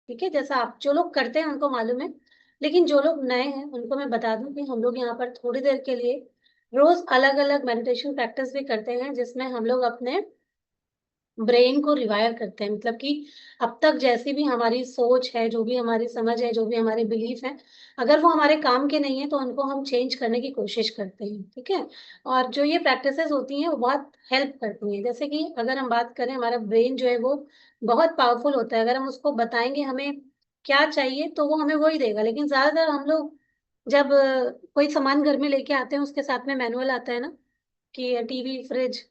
ठीक है, जैसा आप जो लोग करते हैं उनको मालूम है, लेकिन जो लोग नए हैं उनको मैं बता दूं कि हम लोग यहाँ पर थोड़ी देर के लिए रोज अलग अलग मेडिटेशन प्रैक्टिस भी करते हैं, जिसमें हम लोग अपने ब्रेन को रिवायर करते हैं। मतलब कि अब तक जैसी भी हमारी सोच है, जो भी हमारी समझ है, जो भी हमारे बिलीफ है, अगर वो हमारे काम के नहीं है तो उनको हम चेंज करने की कोशिश करते हैं। ठीक है, और जो ये प्रैक्टिसेस होती हैं वो बहुत हेल्प करती हैं। जैसे कि अगर हम बात करें, हमारा ब्रेन जो है वो बहुत पावरफुल होता है। अगर हम उसको बताएंगे हमें क्या चाहिए तो वो हमें वही देगा। लेकिन ज्यादातर हम लोग जब कोई सामान घर में लेके आते हैं, उसके साथ में मैनुअल आता है ना, कि टीवी, फ्रिज,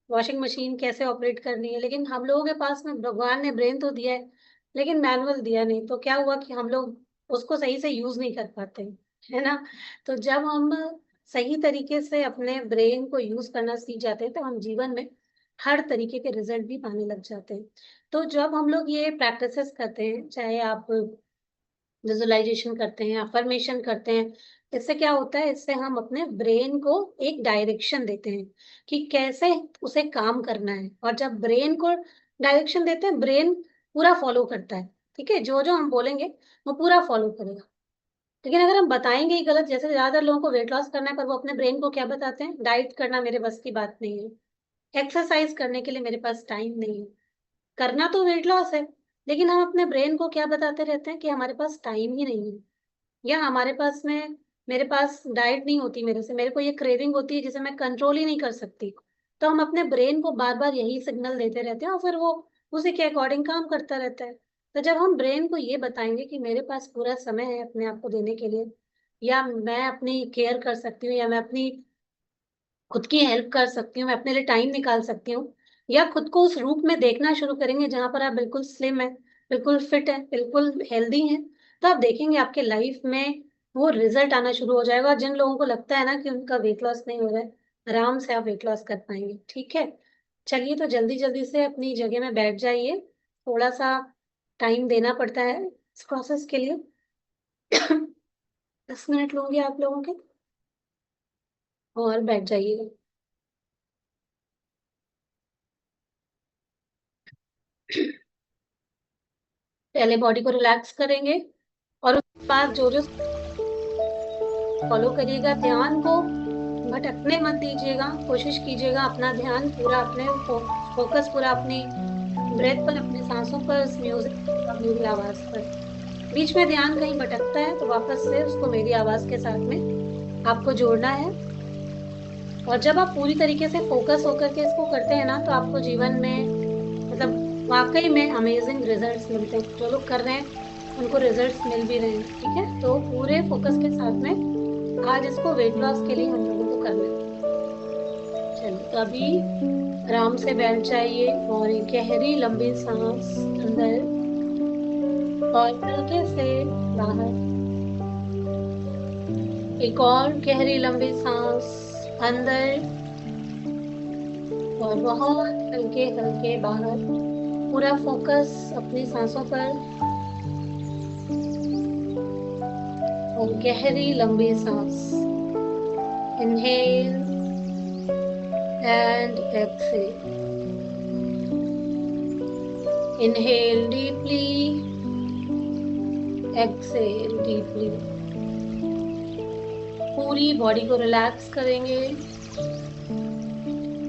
वॉशिंग मशीन कैसे ऑपरेट करनी है, लेकिन हम लोगों के पास में भगवान ने ब्रेन तो दिया है लेकिन मैनुअल दिया नहीं। तो क्या हुआ कि हम लोग उसको सही से यूज नहीं कर पाते, है ना। तो जब हम सही तरीके से अपने ब्रेन को यूज करना सीख जाते हैं तो हम जीवन में हर तरीके के रिजल्ट भी पाने लग जाते हैं। तो जब हम लोग ये प्रैक्टिसेस करते हैं, चाहे आप विजुअलाइजेशन करते हैं, अफर्मेशन करते हैं, इससे क्या होता है, इससे हम अपने ब्रेन को एक डायरेक्शन देते हैं कि कैसे उसे काम करना है। और जब ब्रेन को डायरेक्शन देते हैं, ब्रेन पूरा फॉलो करता है। ठीक है, जो जो हम बोलेंगे वो पूरा फॉलो करेगा। लेकिन अगर हम बताएंगे ही गलत, जैसे ज्यादातर लोगों को वेट लॉस करना है पर वो अपने ब्रेन को क्या बताते हैं, डाइट करना मेरे बस की बात नहीं है, एक्सरसाइज करने के लिए मेरे पास टाइम नहीं है। करना तो वेट लॉस है, लेकिन हम अपने ब्रेन को क्या बताते रहते हैं कि हमारे पास टाइम ही नहीं है, या हमारे पास में, मेरे पास डाइट नहीं होती मेरे से, मेरे को ये क्रेविंग होती है जिसे मैं कंट्रोल ही नहीं कर सकती। तो हम अपने ब्रेन को बार बार यही सिग्नल देते रहते हैं और फिर वो उसी के अकॉर्डिंग काम करता रहता है। तो जब हम ब्रेन को ये बताएंगे कि मेरे पास पूरा समय है अपने आप को देने के लिए, या मैं अपनी केयर कर सकती हूँ, या मैं अपनी खुद की हेल्प कर सकती हूँ, मैं अपने लिए टाइम निकाल सकती हूँ, या खुद को उस रूप में देखना शुरू करेंगे जहां पर आप बिल्कुल स्लिम है, बिल्कुल फिट है, बिल्कुल हेल्दी हैं, तो आप देखेंगे आपके लाइफ में वो रिजल्ट आना शुरू हो जाएगा। और जिन लोगों को लगता है ना कि उनका वेट लॉस नहीं हो रहा है, आराम से आप वेट लॉस कर पाएंगे। ठीक है, चलिए तो जल्दी जल्दी से अपनी जगह में बैठ जाइए। थोड़ा सा टाइम देना पड़ता है इस प्रोसेस के लिए। 10 मिनट लूंगी आप लोगों के, और बैठ जाइएगा। पहले बॉडी को रिलैक्स करेंगे और उसके बाद जो जो फॉलो करिएगा, ध्यान को भटकने मत दीजिएगा। कोशिश कीजिएगा अपना ध्यान पूरा अपने फोकस पूरा अपनी ब्रेथ पर, अपनी सांसों पर, उस म्यूजिक और मेरी आवाज पर। बीच में ध्यान कहीं भटकता है तो वापस से उसको मेरी आवाज के साथ में आपको जोड़ना है। और जब आप पूरी तरीके से फोकस होकर के इसको करते हैं ना, तो आपको जीवन में, मतलब वाकई में अमेजिंग रिजल्ट्स मिलते हैं। जो लोग कर रहे हैं उनको रिजल्ट्स मिल भी रहे हैं। ठीक है, तो पूरे फोकस के साथ में आज इसको वेट लॉस के लिए हम लोगों को करना है। चलिए, तो अभी आराम से बैठ जाइए और एक गहरी लंबी सांस अंदर और हल्के से बाहर। एक और गहरी लंबी सांस अंदर और बहुत हल्के हल्के बाहर। पूरा फोकस अपनी सांसों पर और गहरी लंबी सांस। Inhale and exhale. Inhale deeply, exhale deeply. पूरी बॉडी को रिलैक्स करेंगे।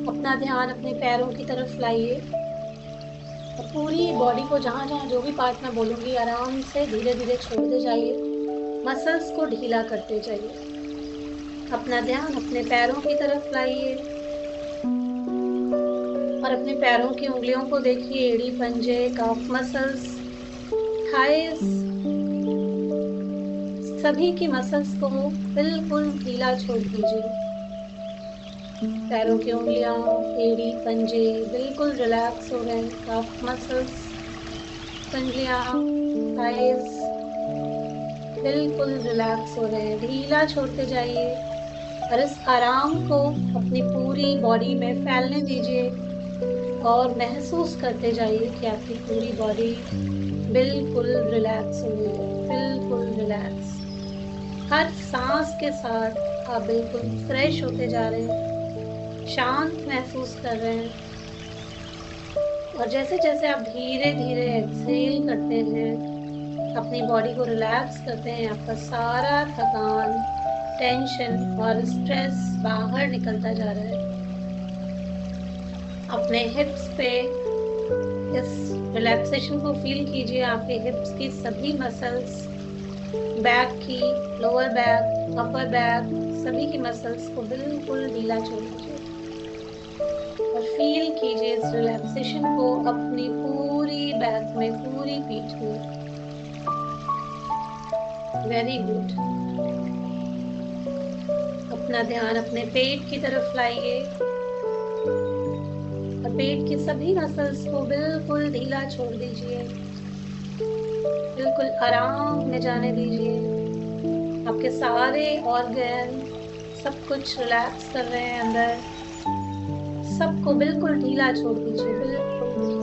अपना ध्यान अपने पैरों की तरफ लाइए और पूरी बॉडी को जहां जहां जो भी पार्ट मैं बोलूंगी आराम से धीरे धीरे छोड़ते जाइए। मसल्स को ढीला करते जाइए। अपना ध्यान अपने पैरों की तरफ लाइए और अपने पैरों की उंगलियों को देखिए। एड़ी, पंजे, काफ मसल्स, थाइस, सभी की मसल्स को बिल्कुल ढीला छोड़ दीजिए। पैरों की उंगलियां, एड़ी, पंजे बिल्कुल रिलैक्स हो गए। काफ मसल्स, पंगलियां, थाइस बिल्कुल रिलैक्स हो रहे हैं। ढीला छोड़ते जाइए और इस आराम को अपनी पूरी बॉडी में फैलने दीजिए और महसूस करते जाइए कि आपकी पूरी बॉडी बिल्कुल रिलैक्स हो गई है, बिल्कुल रिलैक्स। हर सांस के साथ आप बिल्कुल फ्रेश होते जा रहे हैं, शांत महसूस कर रहे हैं। और जैसे जैसे आप धीरे धीरे एक्सहेल करते हैं, अपनी बॉडी को रिलैक्स करते हैं, आपका सारा थकान, टेंशन और स्ट्रेस बाहर निकलता जा रहा है। अपने हिप्स पे इस रिलैक्सेशन को फील कीजिए। आपके हिप्स की सभी मसल्स, बैक की, लोअर बैक, अपर बैक, सभी की मसल्स को बिल्कुल ढीला छोड़ दीजिए और फील कीजिए इस रिलैक्सेशन को अपनी पूरी बैक में, पूरी पीठ में। Very good. अपना ध्यान अपने पेट की तरफ लाइए और पेट की सभी मसल्स को बिल्कुल ढीला छोड़ दीजिए, बिल्कुल आराम में जाने दीजिए। आपके सारे ऑर्गन सब कुछ रिलैक्स कर रहे हैं अंदर, सबको बिल्कुल ढीला छोड़ दीजिए, बिल्कुल ढीला।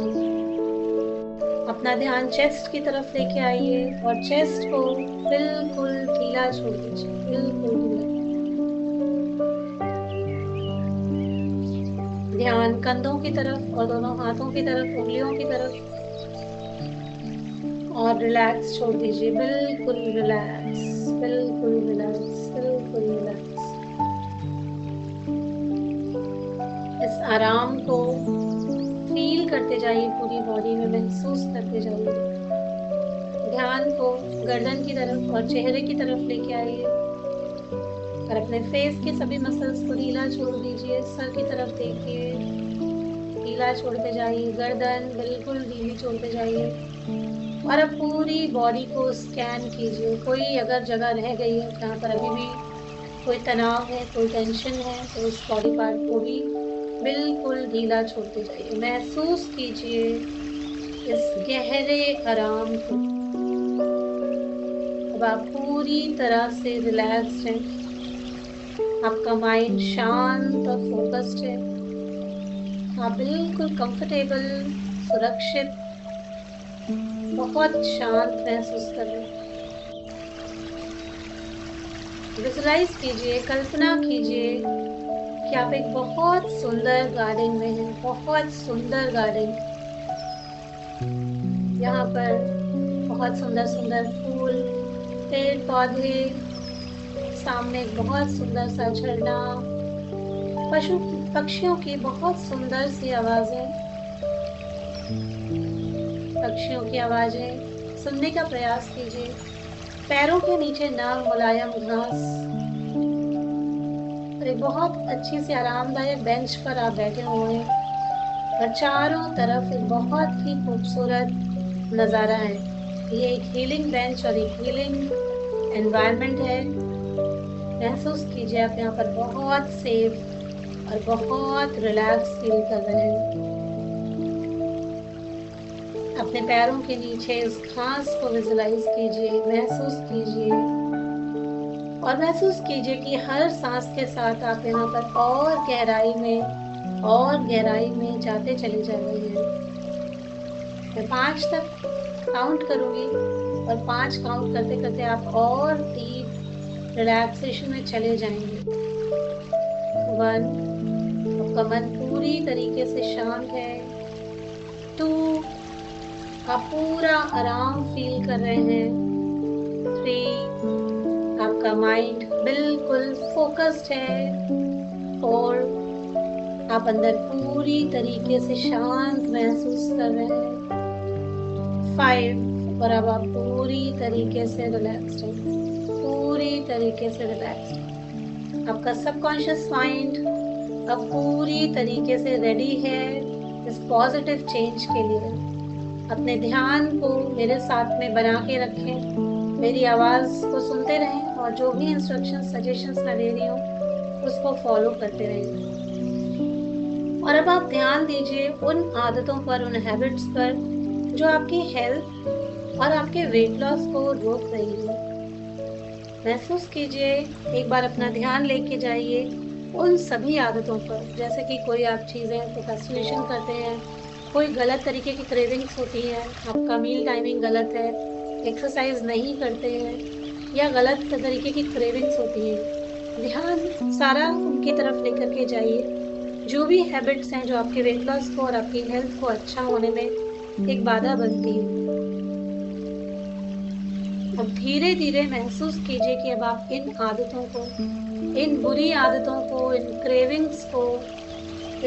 अपना ध्यान चेस्ट की तरफ लेके आइए और चेस्ट को बिल्कुल ढीला छोड़ दीजिए, बिल्कुल ढीला। ध्यान कंधों की तरफ और दोनों हाथों की तरफ, उंगलियों की तरफ, और रिलैक्स छोड़ दीजिए, बिल्कुल रिलैक्स, बिल्कुल रिलैक्स, बिल्कुल रिलैक्स। इस आराम को फील करते जाइए, पूरी बॉडी में महसूस करते जाइए। ध्यान को गर्दन की तरफ और चेहरे की तरफ लेके आइए और अपने फेस की सभी मसल्स को ढीला छोड़ दीजिए। सर की तरफ देखिए, ढीला छोड़ते जाइए, गर्दन बिल्कुल ढीली छोड़ते जाइए और अब पूरी बॉडी को स्कैन कीजिए। कोई अगर जगह रह गई है जहाँ पर अभी भी कोई तनाव है, कोई टेंशन है, तो उस बॉडी पार्ट को भी बिल्कुल ढीला छोड़ते जाइए। महसूस कीजिए इस गहरे आराम को। अब आप पूरी तरह से रिलैक्स्ड हैं, आपका माइंड शांत और फोकस्ड है, आप बिल्कुल कंफर्टेबल, सुरक्षित, बहुत शांत महसूस कर रहे हैं। विजुलाइज कीजिए, कल्पना कीजिए कि आप एक बहुत सुंदर गार्डन में हैं, बहुत सुंदर गार्डन। यहाँ पर बहुत सुंदर सुंदर फूल, पेड़ पौधे, सामने एक बहुत सुंदर सा झरना, पशु पक्षियों की बहुत सुंदर सी आवाजें। पक्षियों की आवाजें सुनने का प्रयास कीजिए। पैरों के नीचे नरम मुलायम घास और एक बहुत अच्छी सी आरामदायक बेंच पर आप बैठे हुए हैं और चारों तरफ एक बहुत ही खूबसूरत नजारा है। ये एक हीलिंग बेंच और एक हीलिंग एनवायरनमेंट है। महसूस कीजिए आप यहाँ पर बहुत सेफ और बहुत रिलैक्स फील कर रहे हैं। अपने पैरों के नीचे इस घास को विजुलाइज कीजिए, महसूस कीजिए और महसूस कीजिए कि हर सांस के साथ आप यहाँ पर और गहराई में जाते चले जा रहे हैं। मैं 5 तक काउंट करूंगी और 5 काउंट करते करते आप और डीप रिलैक्सेशन में चले जाएंगे। 1, आपका मन पूरी तरीके से शांत है। 2, आप पूरा आराम फील कर रहे हैं। 3, आपका माइंड बिल्कुल फोकस्ड है। 4, आप अंदर पूरी तरीके से शांत महसूस कर रहे हैं। 5, और अब आप पूरी तरीके से रिलैक्स्ड हैं, पूरी तरीके से रिलैक्स्ड। आपका सबकॉन्शियस माइंड अब पूरी तरीके से रेडी है इस पॉजिटिव चेंज के लिए। अपने ध्यान को मेरे साथ में बना के रखें, मेरी आवाज को सुनते रहें और जो भी इंस्ट्रक्शन सजेशंस मैं दे रही हूँ उसको फॉलो करते रहें। और अब आप ध्यान दीजिए उन आदतों पर, उन हैबिट्स पर जो आपकी हेल्थ और आपके वेट लॉस को रोक रही है। महसूस कीजिए, एक बार अपना ध्यान लेके जाइए उन सभी आदतों पर, जैसे कि कोई आप चीजें प्रोक्रेस्टिनेशन करते हैं, कोई गलत तरीके की क्रेविंग्स होती है, आपका मील टाइमिंग गलत है, एक्सरसाइज नहीं करते हैं या गलत तरीके की क्रेविंग्स होती है। ध्यान सारा उनकी तरफ लेकर के जाइए। जो भी हैबिट्स हैं जो आपके वेट लॉस को और आपकी हेल्थ को अच्छा होने में एक बाधा बनती है, अब धीरे धीरे महसूस कीजिए कि अब आप इन आदतों को, इन बुरी आदतों को, इन क्रेविंग्स को,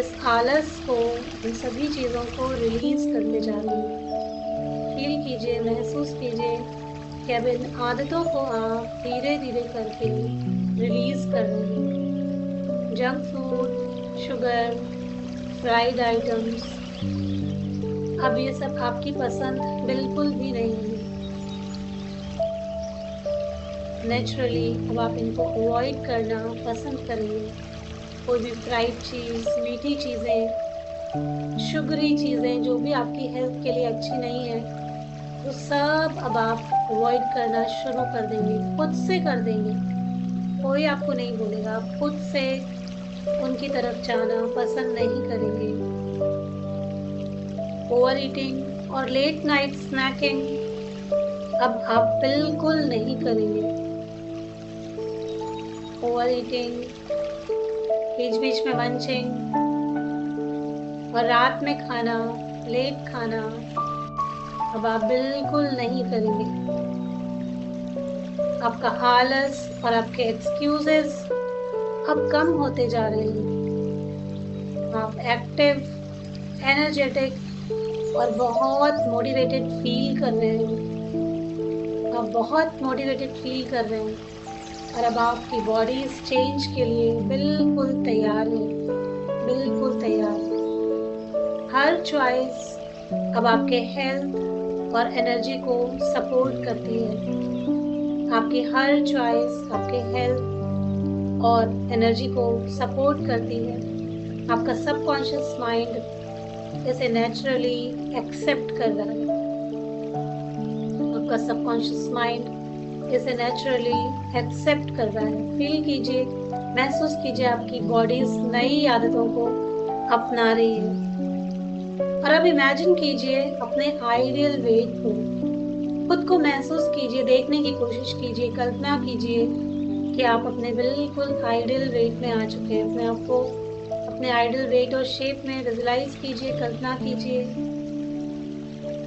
इस आलस को, इन सभी चीजों को रिलीज करते जा रहे हैं। फील कीजिए, महसूस कीजिए कि अब इन आदतों को आप धीरे धीरे करके रिलीज कर रहे हैं। Junk food, sugar, fried items, अब ये सब आपकी पसंद बिल्कुल भी नहीं है। नेचुरली अब आप इनको अवॉइड करना पसंद करेंगे। कोई भी फ्राइड चीज, मीठी चीजें, शुगरी चीजें जो भी आपकी हेल्थ के लिए अच्छी नहीं है, वो सब अब आप अवॉइड करना शुरू कर देंगे, खुद से कर देंगे। कोई आपको नहीं बोलेगा, आप खुद से उनकी तरफ जाना पसंद नहीं करेंगे। ओवर ईटिंग और लेट नाइट स्नैकिंग अब आप बिल्कुल नहीं करेंगे। ओवर ईटिंग, बीच बीच में मंचिंग और रात में खाना, लेट खाना अब आप बिल्कुल नहीं करेंगे। आपका आलस और आपके एक्सक्यूजेस अब कम होते जा रहे हैं। आप एक्टिव, एनर्जेटिक और बहुत मोटिवेटेड फील कर रहे हैं। आप बहुत मोटिवेटेड फील कर रहे हैं और अब आपकी बॉडी इस चेंज के लिए बिल्कुल तैयार है, बिल्कुल तैयार है। हर चॉइस अब आपके हेल्थ और एनर्जी को सपोर्ट करती है। आपकी हर चॉइस आपके हेल्थ और एनर्जी को सपोर्ट करती है। आपका सबकॉन्शियस माइंड इसे नेचुरली एक्सेप्ट कर रहा है। आपका सबकॉन्शियस माइंड इसे नेचुरली एक्सेप्ट कर रहा है। फील कीजिए, महसूस कीजिए आपकी बॉडी इस नई आदतों को अपना रही है। और अब इमेजिन कीजिए अपने आइडियल वेट को, खुद को महसूस कीजिए, देखने की कोशिश कीजिए, कल्पना कीजिए कि आप अपने बिल्कुल आइडियल वेट में आ चुके हैं। अपने आप को अपने आइडियल वेट और शेप में विजुलाइज कीजिए, कल्पना कीजिए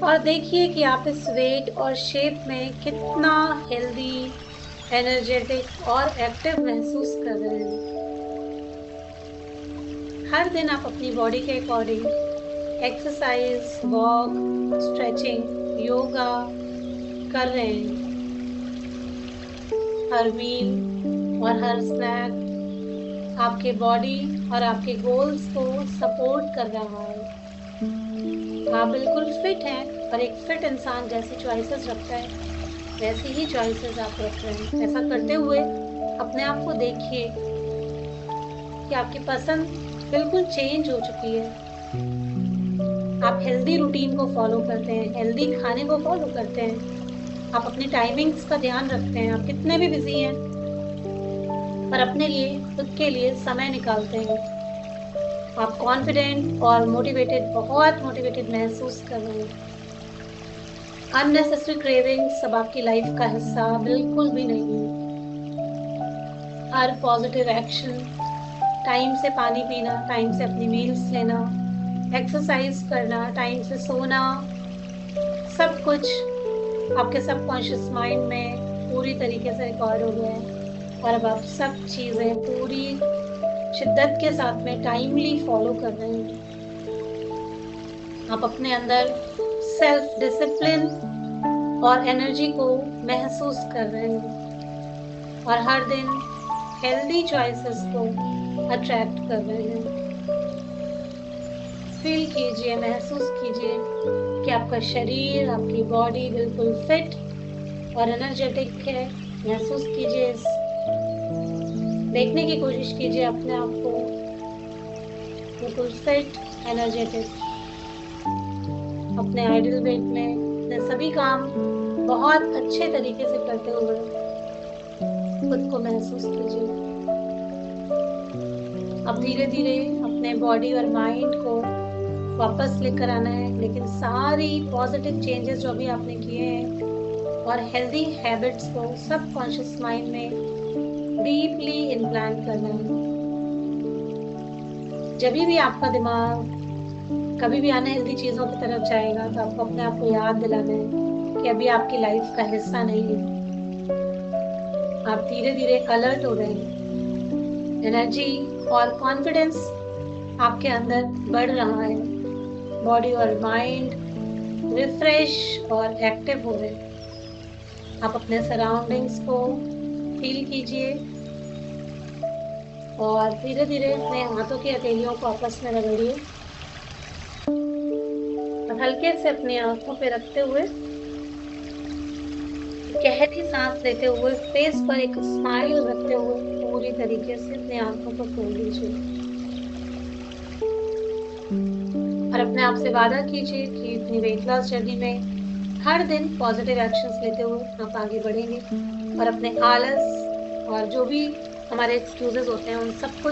और देखिए कि आप इस वेट और शेप में कितना हेल्दी, एनर्जेटिक और एक्टिव महसूस कर रहे हैं। हर दिन आप अपनी बॉडी के according exercise, walk, stretching, yoga कर रहे हैं। हर मील और हर स्नैक आपके बॉडी और आपके गोल्स को सपोर्ट कर रहा है। आप बिल्कुल फिट हैं और एक फिट इंसान जैसी चॉइसेस रखता है वैसी ही चॉइसेस आप रख रहे हैं। ऐसा करते हुए अपने आप को देखिए कि आपकी पसंद बिल्कुल चेंज हो चुकी है। आप हेल्दी रूटीन को फॉलो करते हैं, हेल्दी खाने को फॉलो करते हैं, आप अपनी टाइमिंग्स का ध्यान रखते हैं। आप कितने भी बिजी हैं पर अपने लिए, खुद के लिए समय निकालते हैं। आप कॉन्फिडेंट और मोटिवेटेड, बहुत मोटिवेटेड महसूस कर रहे हैं। अननेसेसरी क्रेविंग्स अब आपकी लाइफ का हिस्सा बिल्कुल भी नहीं है। हर पॉजिटिव एक्शन, टाइम से पानी पीना, टाइम से अपनी मील्स लेना, एक्सरसाइज करना, टाइम से सोना, सब कुछ आपके सबकॉन्शियस माइंड में पूरी तरीके से रिकॉर्ड हो गया है और अब आप सब चीजें पूरी शिद्दत के साथ में टाइमली फॉलो कर रहे हैं। आप अपने अंदर सेल्फ डिसिप्लिन और एनर्जी को महसूस कर रहे हैं और हर दिन हेल्दी चॉइसेस को अट्रैक्ट कर रहे हैं। फील कीजिए, महसूस कीजिए कि आपका शरीर, आपकी बॉडी बिल्कुल फिट और एनर्जेटिक है। महसूस कीजिए, देखने की कोशिश कीजिए अपने आप को बिल्कुल फिट, एनर्जेटिक, अपने आइडियल वेट में अपने सभी काम बहुत अच्छे तरीके से करते हुए खुद को महसूस कीजिए। अब धीरे धीरे अपने बॉडी और माइंड को वापस लेकर आना है, लेकिन सारी पॉजिटिव चेंजेस जो भी आपने किए हैं और हेल्दी हैबिट्स को सबकॉन्शियस माइंड में डीपली इम्प्लांट करना है। जब भी आपका दिमाग कभी भी अनहेल्दी चीजों की तरफ जाएगा तो आपको अपने आप को याद दिलाना है कि अभी आपकी लाइफ का हिस्सा नहीं है। आप धीरे धीरे अलर्ट हो रहे हैं, एनर्जी और कॉन्फिडेंस आपके अंदर बढ़ रहा है, बॉडी और माइंड रिफ्रेश और एक्टिव हो रहे हैं। आप अपने सराउंडिंग्स को फील कीजिए और धीरे धीरे अपने हाथों की हथेलियों को आपस में रगड़िए और हल्के से अपनी आंखों पे रखते हुए गहरी सांस लेते हुए फेस पर एक स्माइल रखते हुए पूरी तरीके से अपनी आंखों को खोल दीजिए और अपने आप से वादा कीजिए कि अपनी वेट लॉस जर्नी में हर दिन पॉजिटिव एक्शंस लेते हुए आप आगे बढ़ेंगे और अपने आलस और जो भी हमारे एक्सक्यूजेस होते हैं उन सबको